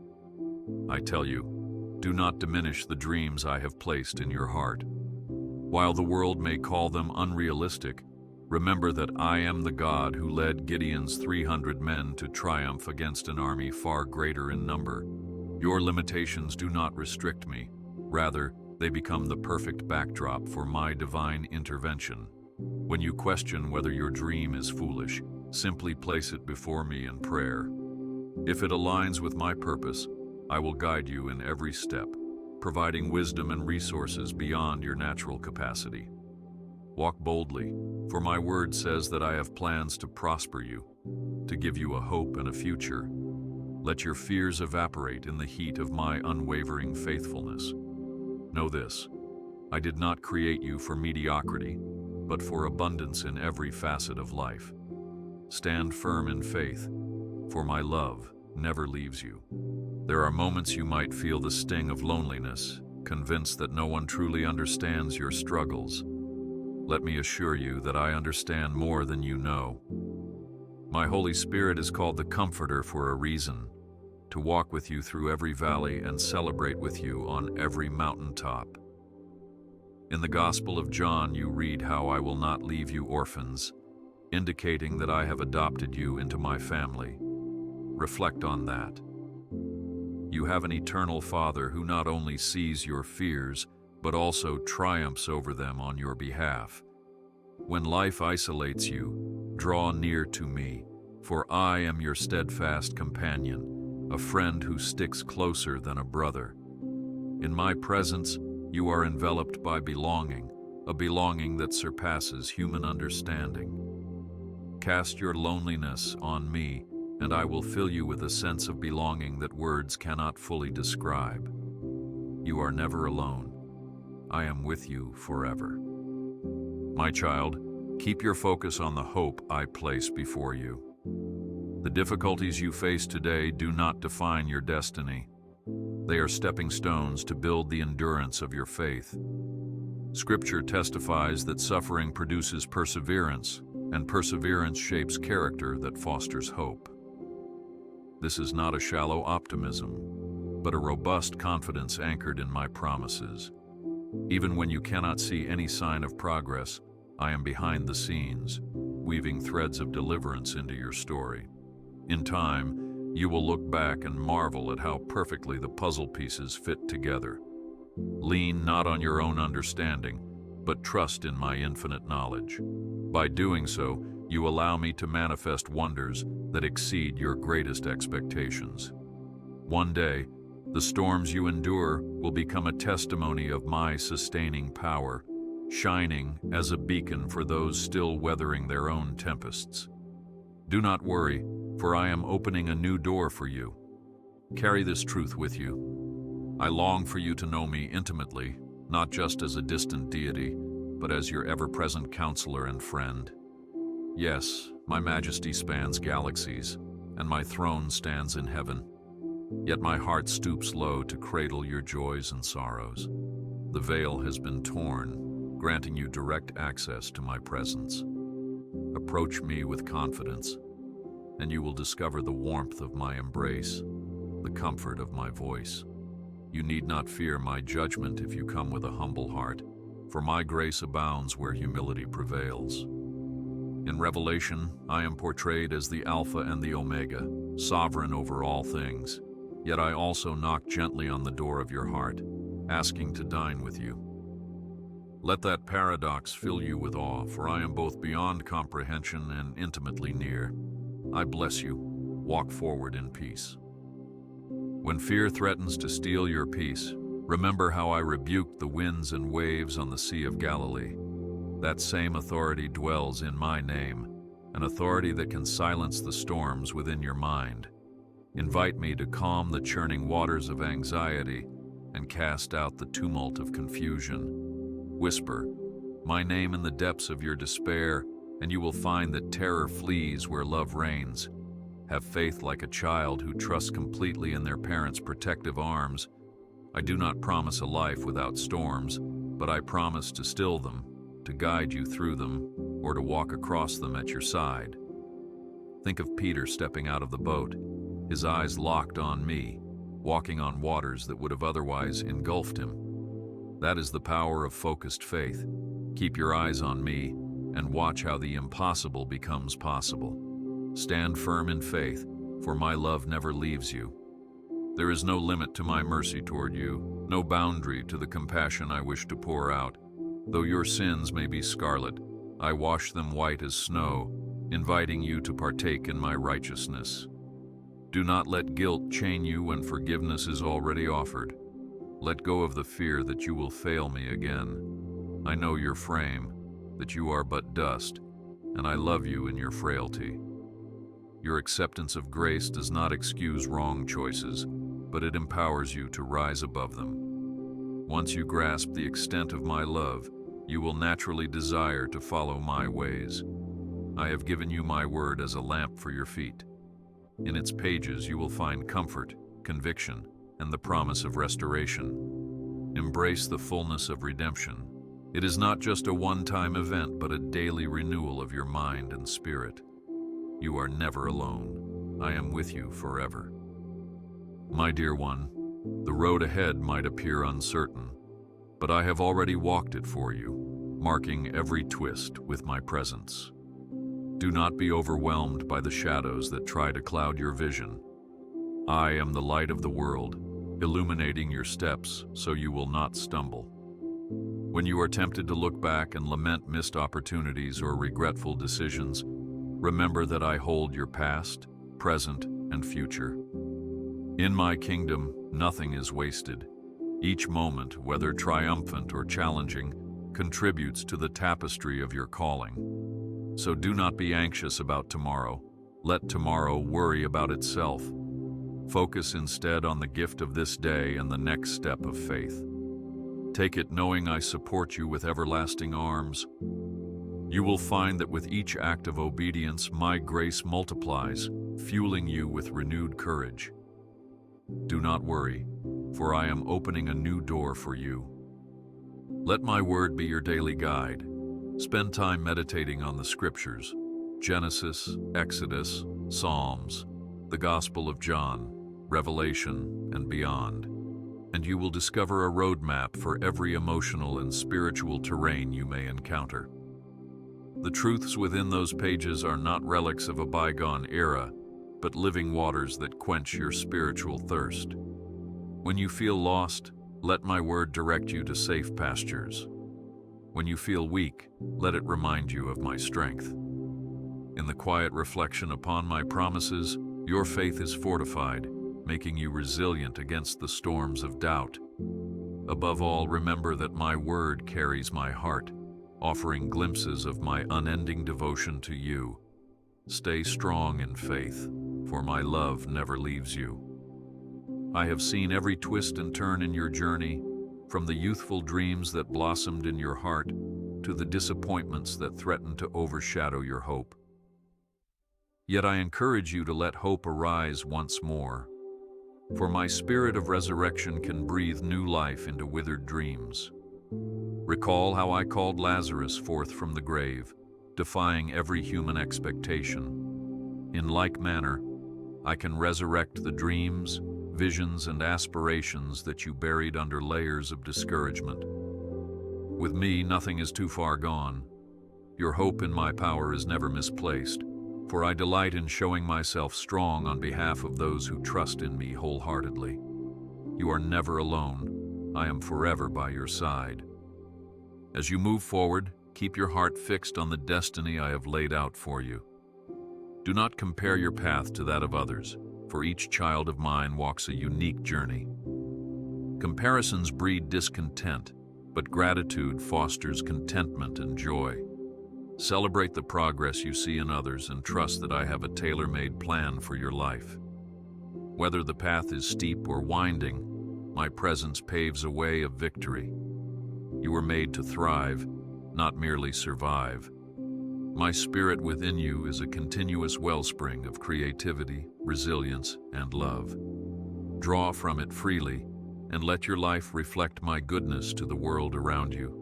I tell you, do not diminish the dreams I have placed in your heart. While the world may call them unrealistic, remember that I am the God who led Gideon's 300 men to triumph against an army far greater in number. Your limitations do not restrict me. Rather, they become the perfect backdrop for my divine intervention. When you question whether your dream is foolish, simply place it before me in prayer. If it aligns with my purpose, I will guide you in every step, providing wisdom and resources beyond your natural capacity. Walk boldly, for my word says that I have plans to prosper you, to give you a hope and a future. Let your fears evaporate in the heat of my unwavering faithfulness. Know this, I did not create you for mediocrity, but for abundance in every facet of life. Stand firm in faith, for my love never leaves you. There are moments you might feel the sting of loneliness, convinced that no one truly understands your struggles. Let me assure you that I understand more than you know. My Holy Spirit is called the Comforter for a reason, to walk with you through every valley and celebrate with you on every mountaintop. In the Gospel of John, you read how I will not leave you orphans, indicating that I have adopted you into my family. Reflect on that. You have an eternal Father who not only sees your fears, but also triumphs over them on your behalf. When life isolates you, draw near to me, for I am your steadfast companion, a friend who sticks closer than a brother. In my presence, you are enveloped by belonging, a belonging that surpasses human understanding. Cast your loneliness on me, and I will fill you with a sense of belonging that words cannot fully describe. You are never alone. I am with you forever. My child, keep your focus on the hope I place before you. The difficulties you face today do not define your destiny. They are stepping stones to build the endurance of your faith. Scripture testifies that suffering produces perseverance, and perseverance shapes character that fosters hope. This is not a shallow optimism, but a robust confidence anchored in my promises. Even when you cannot see any sign of progress, I am behind the scenes, weaving threads of deliverance into your story. In time, you will look back and marvel at how perfectly the puzzle pieces fit together. Lean not on your own understanding, but trust in my infinite knowledge. By doing so, you allow me to manifest wonders that exceed your greatest expectations. One day, the storms you endure will become a testimony of my sustaining power, shining as a beacon for those still weathering their own tempests. Do not worry, for I am opening a new door for you. Carry this truth with you. I long for you to know me intimately, not just as a distant deity, but as your ever-present counselor and friend. Yes, my majesty spans galaxies, and my throne stands in heaven. Yet my heart stoops low to cradle your joys and sorrows. The veil has been torn, granting you direct access to my presence. Approach me with confidence, and you will discover the warmth of my embrace, the comfort of my voice. You need not fear my judgment if you come with a humble heart, for my grace abounds where humility prevails. In Revelation, I am portrayed as the Alpha and the Omega, sovereign over all things. Yet I also knock gently on the door of your heart, asking to dine with you. Let that paradox fill you with awe, for I am both beyond comprehension and intimately near. I bless you. Walk forward in peace. When fear threatens to steal your peace, remember how I rebuked the winds and waves on the Sea of Galilee. That same authority dwells in my name, an authority that can silence the storms within your mind. Invite me to calm the churning waters of anxiety and cast out the tumult of confusion. Whisper my name in the depths of your despair, and you will find that terror flees where love reigns. Have faith like a child who trusts completely in their parents' protective arms. I do not promise a life without storms, but I promise to still them, to guide you through them, or to walk across them at your side. Think of Peter stepping out of the boat, his eyes locked on me, walking on waters that would have otherwise engulfed him. That is the power of focused faith. Keep your eyes on me and watch how the impossible becomes possible. Stand firm in faith, for my love never leaves you. There is no limit to my mercy toward you, no boundary to the compassion I wish to pour out. Though your sins may be scarlet, I wash them white as snow, inviting you to partake in my righteousness. Do not let guilt chain you when forgiveness is already offered. Let go of the fear that you will fail me again. I know your frame, that you are but dust, and I love you in your frailty. Your acceptance of grace does not excuse wrong choices, but it empowers you to rise above them. Once you grasp the extent of my love, you will naturally desire to follow my ways. I have given you my word as a lamp for your feet. In its pages you will find comfort, conviction, and the promise of restoration. Embrace the fullness of redemption. It is not just a one-time event, but a daily renewal of your mind and spirit. You are never alone. I am with you forever. My dear one, the road ahead might appear uncertain, but I have already walked it for you, marking every twist with my presence. Do not be overwhelmed by the shadows that try to cloud your vision. I am the light of the world, illuminating your steps so you will not stumble. When you are tempted to look back and lament missed opportunities or regretful decisions, remember that I hold your past, present, and future. In my kingdom, nothing is wasted. Each moment, whether triumphant or challenging, contributes to the tapestry of your calling. So do not be anxious about tomorrow. Let tomorrow worry about itself. Focus instead on the gift of this day and the next step of faith. Take it knowing I support you with everlasting arms. You will find that with each act of obedience, my grace multiplies, fueling you with renewed courage. Do not worry, for I am opening a new door for you. Let my word be your daily guide. Spend time meditating on the scriptures, Genesis, Exodus, Psalms, the Gospel of John, Revelation, and beyond, and you will discover a roadmap for every emotional and spiritual terrain you may encounter. The truths within those pages are not relics of a bygone era, but living waters that quench your spiritual thirst. When you feel lost, let my word direct you to safe pastures. When you feel weak, let it remind you of my strength. In the quiet reflection upon my promises, your faith is fortified, making you resilient against the storms of doubt. Above all, remember that my word carries my heart, offering glimpses of my unending devotion to you. Stay strong in faith, for my love never leaves you. I have seen every twist and turn in your journey, from the youthful dreams that blossomed in your heart to the disappointments that threatened to overshadow your hope. Yet I encourage you to let hope arise once more, for my spirit of resurrection can breathe new life into withered dreams. Recall how I called Lazarus forth from the grave, defying every human expectation. In like manner, I can resurrect the dreams, visions, and aspirations that you buried under layers of discouragement. With me, nothing is too far gone. Your hope in my power is never misplaced, for I delight in showing myself strong on behalf of those who trust in me wholeheartedly. You are never alone. I am forever by your side. As you move forward, keep your heart fixed on the destiny I have laid out for you. Do not compare your path to that of others, for each child of mine walks a unique journey. Comparisons breed discontent, but gratitude fosters contentment and joy. Celebrate the progress you see in others and trust that I have a tailor-made plan for your life. Whether the path is steep or winding, my presence paves a way of victory. You were made to thrive, not merely survive. My spirit within you is a continuous wellspring of creativity, resilience, and love. Draw from it freely, and let your life reflect my goodness to the world around you.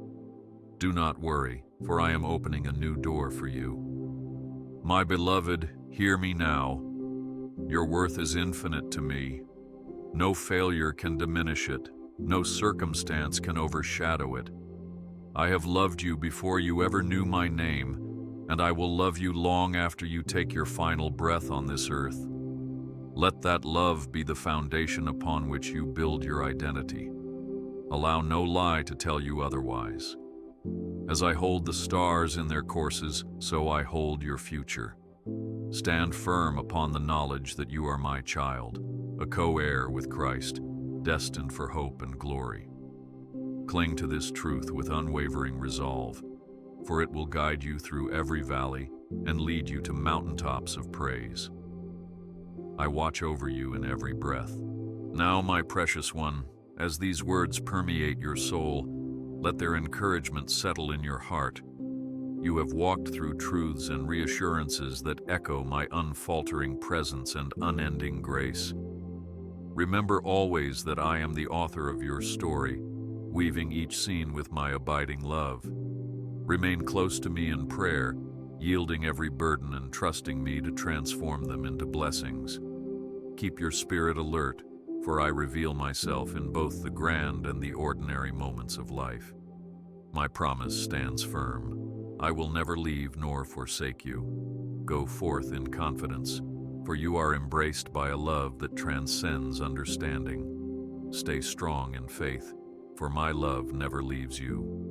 Do not worry, for I am opening a new door for you. My beloved, hear me now. Your worth is infinite to me. No failure can diminish it. No circumstance can overshadow it. I have loved you before you ever knew my name, and I will love you long after you take your final breath on this earth. Let that love be the foundation upon which you build your identity. Allow no lie to tell you otherwise. As I hold the stars in their courses, so I hold your future. Stand firm upon the knowledge that you are my child, a co-heir with Christ, destined for hope and glory. Cling to this truth with unwavering resolve, for it will guide you through every valley and lead you to mountaintops of praise. I watch over you in every breath. Now, my precious one, as these words permeate your soul, let their encouragement settle in your heart. You have walked through truths and reassurances that echo my unfaltering presence and unending grace. Remember always that I am the author of your story, weaving each scene with my abiding love. Remain close to me in prayer, yielding every burden and trusting me to transform them into blessings. Keep your spirit alert, for I reveal myself in both the grand and the ordinary moments of life. My promise stands firm. I will never leave nor forsake you. Go forth in confidence, for you are embraced by a love that transcends understanding. Stay strong in faith, for my love never leaves you.